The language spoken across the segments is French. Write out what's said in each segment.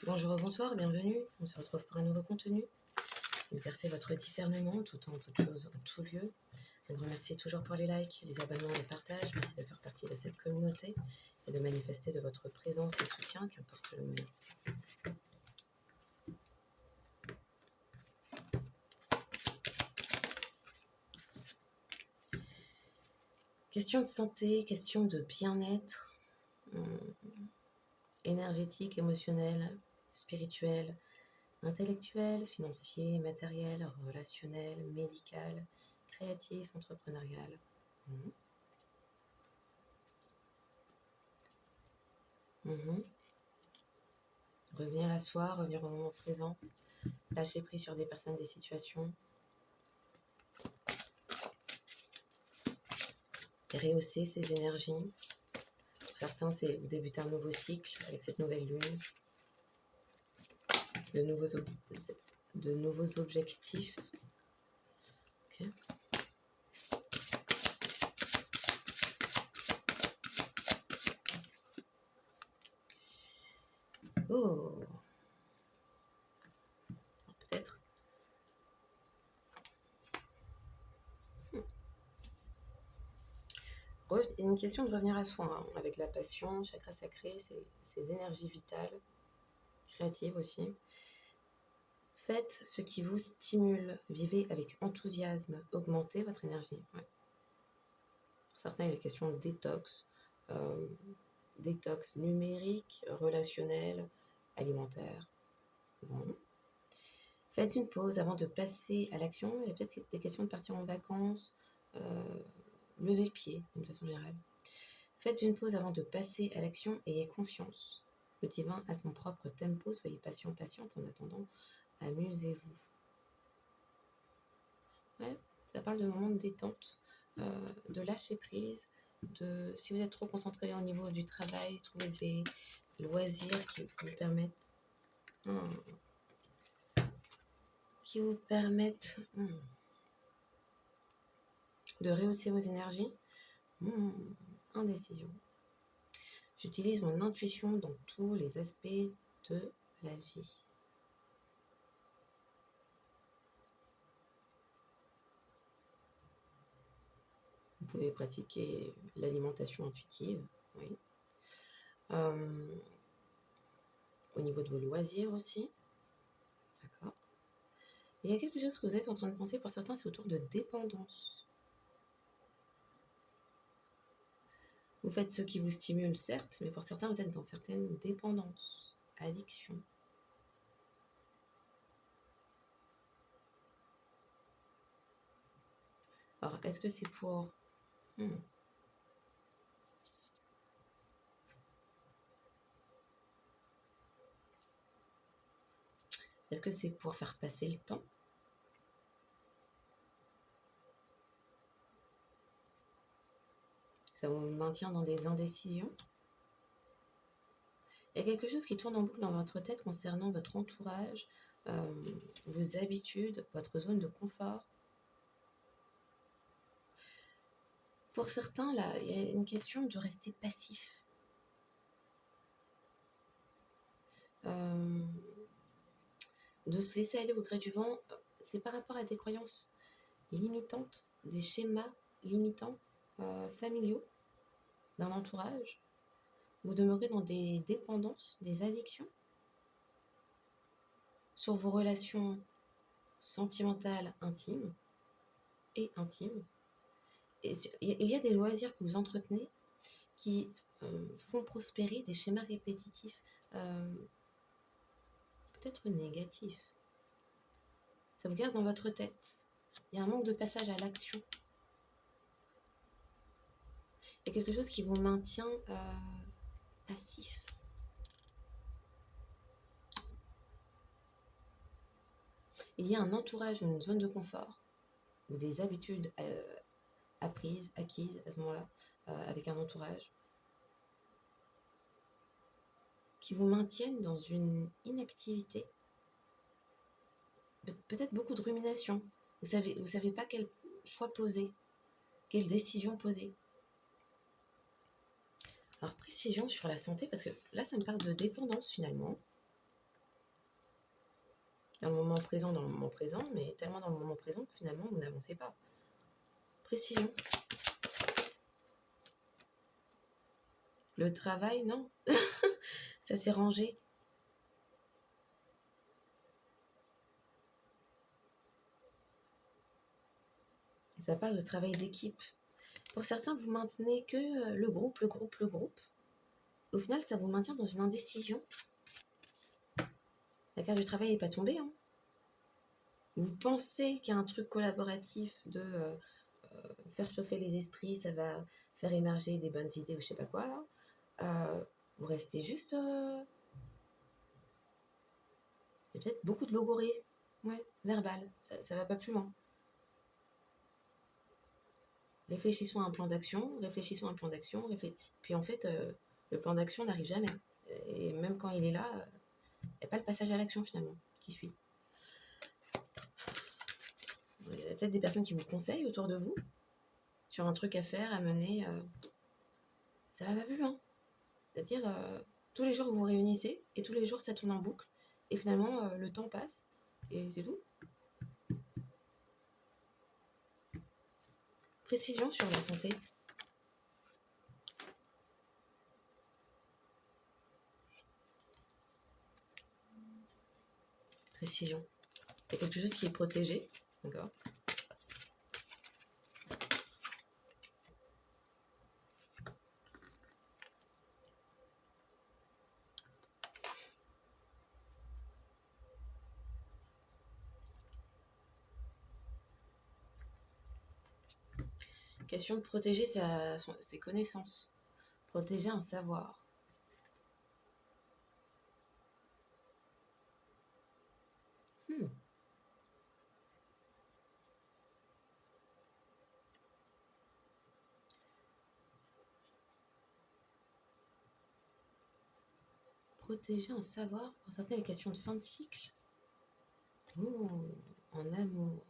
Bonjour, bonsoir, bienvenue. On se retrouve pour un nouveau contenu. Exercez votre discernement tout en toute chose, en tout lieu. Un grand merci toujours pour les likes, les abonnements, les partages. Merci de faire partie de cette communauté et de manifester de votre présence et soutien, qu'importe le moyen. Question de santé, question de bien-être, énergétique, émotionnel, spirituel, intellectuel, financier, matériel, relationnel, médical, créatif, entrepreneurial. Revenir à soi, revenir au moment présent, lâcher prise sur des personnes, des situations, rehausser ses énergies. Pour certains, c'est vous débutez un nouveau cycle avec cette nouvelle lune, de nouveaux objectifs. Okay. Oh, peut-être. Une question de revenir à soi, hein, avec la passion, chakra sacré, ces énergies vitales, créatives aussi. Faites ce qui vous stimule, vivez avec enthousiasme, augmentez votre énergie. Ouais. Pour certains, il est question de détox, détox numérique, relationnel, alimentaire. Bon. Faites une pause avant de passer à l'action. Il y a peut-être des questions de partir en vacances, levez le pied d'une façon générale. Faites une pause avant de passer à l'action, ayez confiance. Le divin a son propre tempo, soyez patient, patiente. En attendant, amusez-vous. Ouais, ça parle de moments de détente, de lâcher prise, si vous êtes trop concentré au niveau du travail, trouvez des loisirs qui vous permettent de rehausser vos énergies. Indécision. J'utilise mon intuition dans tous les aspects de la vie. Vous pouvez pratiquer l'alimentation intuitive, oui. Au niveau de vos loisirs aussi. D'accord. Il y a quelque chose que vous êtes en train de penser, pour certains, c'est autour de dépendance. Vous faites ce qui vous stimule, certes, mais pour certains, vous êtes dans certaines dépendances, addictions. Alors, est-ce que c'est pour... Est-ce que c'est pour faire passer le temps? Ça vous maintient dans des indécisions? Il y a quelque chose qui tourne en boucle dans votre tête concernant votre entourage, vos habitudes, votre zone de confort. Pour certains, là, il y a une question de rester passif. De se laisser aller au gré du vent, c'est par rapport à des croyances limitantes, des schémas limitants familiaux d'un entourage. Vous demeurez dans des dépendances, des addictions sur vos relations sentimentales intimes et intimes. Et il y a des loisirs que vous entretenez qui font prospérer des schémas répétitifs, peut-être négatifs. Ça vous garde dans votre tête. Il y a un manque de passage à l'action. Il y a quelque chose qui vous maintient passif. Il y a un entourage, une zone de confort, ou des habitudes acquises à ce moment-là, avec un entourage, qui vous maintiennent dans une inactivité, peut-être beaucoup de rumination. Vous savez pas quel choix poser, quelle décision poser. Alors, précision sur la santé, parce que là, ça me parle de dépendance finalement. Dans le moment présent, mais tellement dans le moment présent que finalement, vous n'avancez pas. Précision. Le travail, non. Ça s'est rangé. Et ça parle de travail d'équipe. Pour certains, vous maintenez que le groupe. Au final, ça vous maintient dans une indécision. La carte du travail n'est pas tombée. Hein. Vous pensez qu'il y a un truc collaboratif de faire chauffer les esprits, ça va faire émerger des bonnes idées ou je sais pas quoi. Là. Vous restez juste... C'est peut-être beaucoup de logorée. Ouais, verbal. Ça va pas plus loin. Réfléchissons à un plan d'action, Puis en fait, le plan d'action n'arrive jamais. Et même quand il est là, il n'y a pas le passage à l'action finalement qui suit. Il y a peut-être des personnes qui vous conseillent autour de vous sur un truc à faire, à mener. Ça va pas plus loin. C'est-à-dire, tous les jours vous vous réunissez et tous les jours ça tourne en boucle. Et finalement, le temps passe et c'est tout. Précision sur la santé. Précision. Il y a quelque chose qui est protégé. D'accord. Question de protéger ses connaissances. Protéger un savoir. Protéger un savoir. Pour certains, les questions de fin de cycle. Oh, en amour.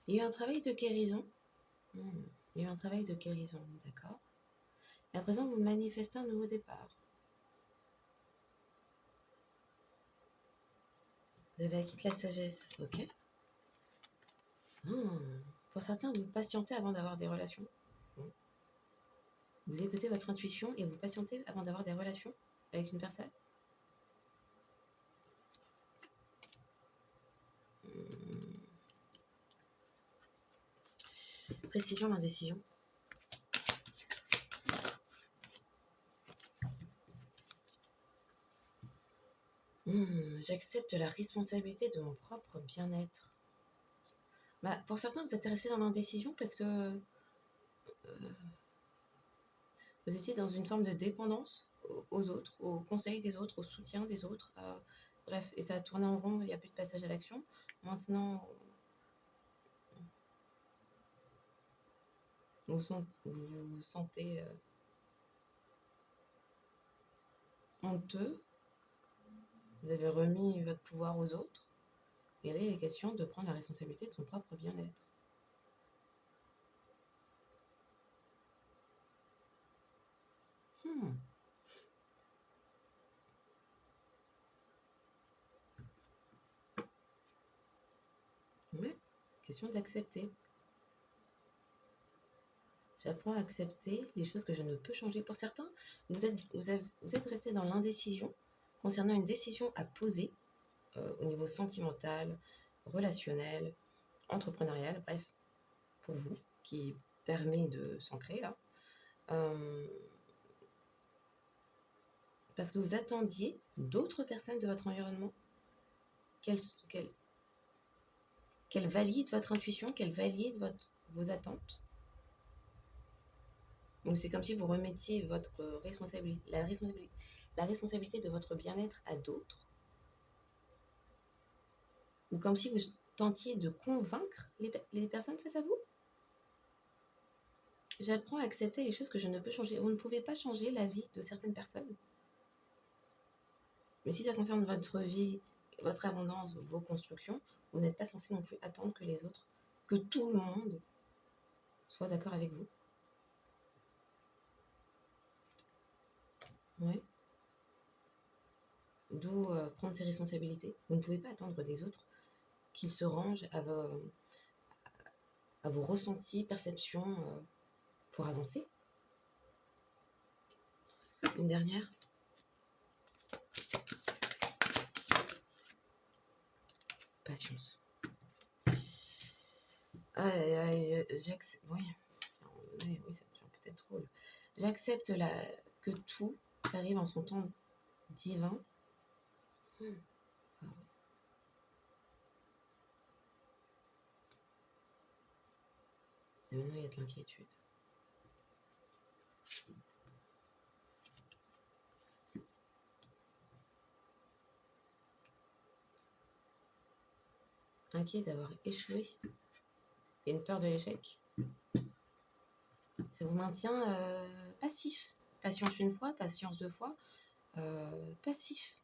Il y a eu un travail de guérison. Il y a eu un travail de guérison, d'accord. Et à présent, vous manifestez un nouveau départ. Vous avez acquis de la sagesse, ok. Pour certains, vous patientez avant d'avoir des relations. Vous écoutez votre intuition et vous patientez avant d'avoir des relations avec une personne. Précision, l'indécision. J'accepte la responsabilité de mon propre bien-être. Pour certains, vous êtes resté dans l'indécision parce que vous étiez dans une forme de dépendance aux autres, au conseil des autres, au soutien des autres. Bref, et ça a tourné en rond, il n'y a plus de passage à l'action. Maintenant, vous vous sentez honteux. Vous avez remis votre pouvoir aux autres. Et là, il est question de prendre la responsabilité de son propre bien-être. Ouais, question d'accepter. J'apprends à accepter les choses que je ne peux changer. Pour certains, vous êtes resté dans l'indécision concernant une décision à poser au niveau sentimental, relationnel, entrepreneurial, bref, pour vous, qui permet de s'ancrer là. Parce que vous attendiez d'autres personnes de votre environnement qu'elles valident votre intuition, qu'elles valident vos attentes. Donc c'est comme si vous remettiez votre la responsabilité de votre bien-être à d'autres. Ou comme si vous tentiez de convaincre les personnes face à vous. J'apprends à accepter les choses que je ne peux changer. Vous ne pouvez pas changer la vie de certaines personnes. Mais si ça concerne votre vie votre abondance, vos constructions, vous n'êtes pas censé non plus attendre que les autres, que tout le monde soit d'accord avec vous. Ouais. D'où prendre ses responsabilités. Vous ne pouvez pas attendre des autres qu'ils se rangent à vos ressentis, perceptions pour avancer. Une dernière. Patience. J'accepte. Oui, ça devient peut-être drôle. J'accepte que tout arrive en son temps divin. Et maintenant, il y a de l'inquiétude. Inquiet d'avoir échoué. Et une peur de l'échec. Ça vous maintient passif. Patience une fois, patience deux fois. Passif.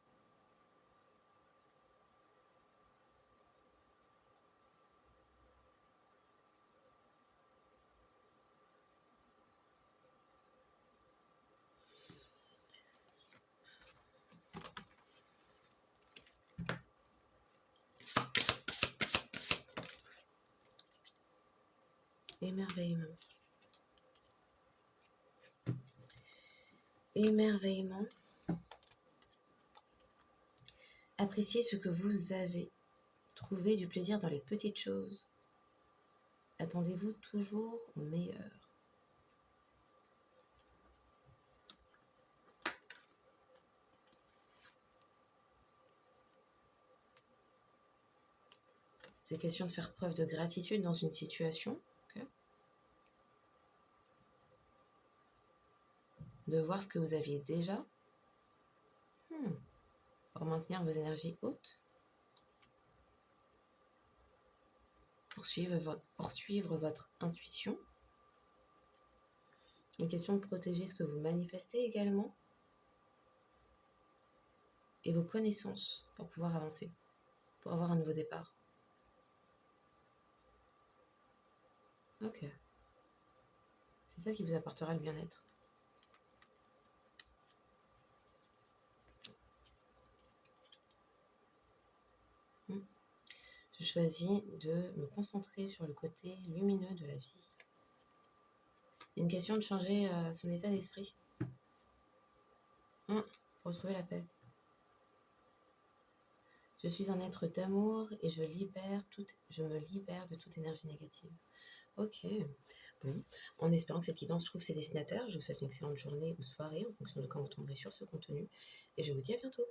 Émerveillement. Émerveillement. Appréciez ce que vous avez. Trouvez du plaisir dans les petites choses. Attendez-vous toujours au meilleur. C'est question de faire preuve de gratitude dans une situation. Okay. De voir ce que vous aviez déjà. Pour maintenir vos énergies hautes. Poursuivre votre intuition. Une question de protéger ce que vous manifestez également. Et vos connaissances pour pouvoir avancer. Pour avoir un nouveau départ. Ok. C'est ça qui vous apportera le bien-être. Je choisis de me concentrer sur le côté lumineux de la vie. Une question de changer son état d'esprit. Pour retrouver la paix. Je suis un être d'amour et je me libère de toute énergie négative. Ok. Bon. En espérant que cette guidance trouve ses destinataires, je vous souhaite une excellente journée ou soirée en fonction de quand vous tomberez sur ce contenu. Et je vous dis à bientôt.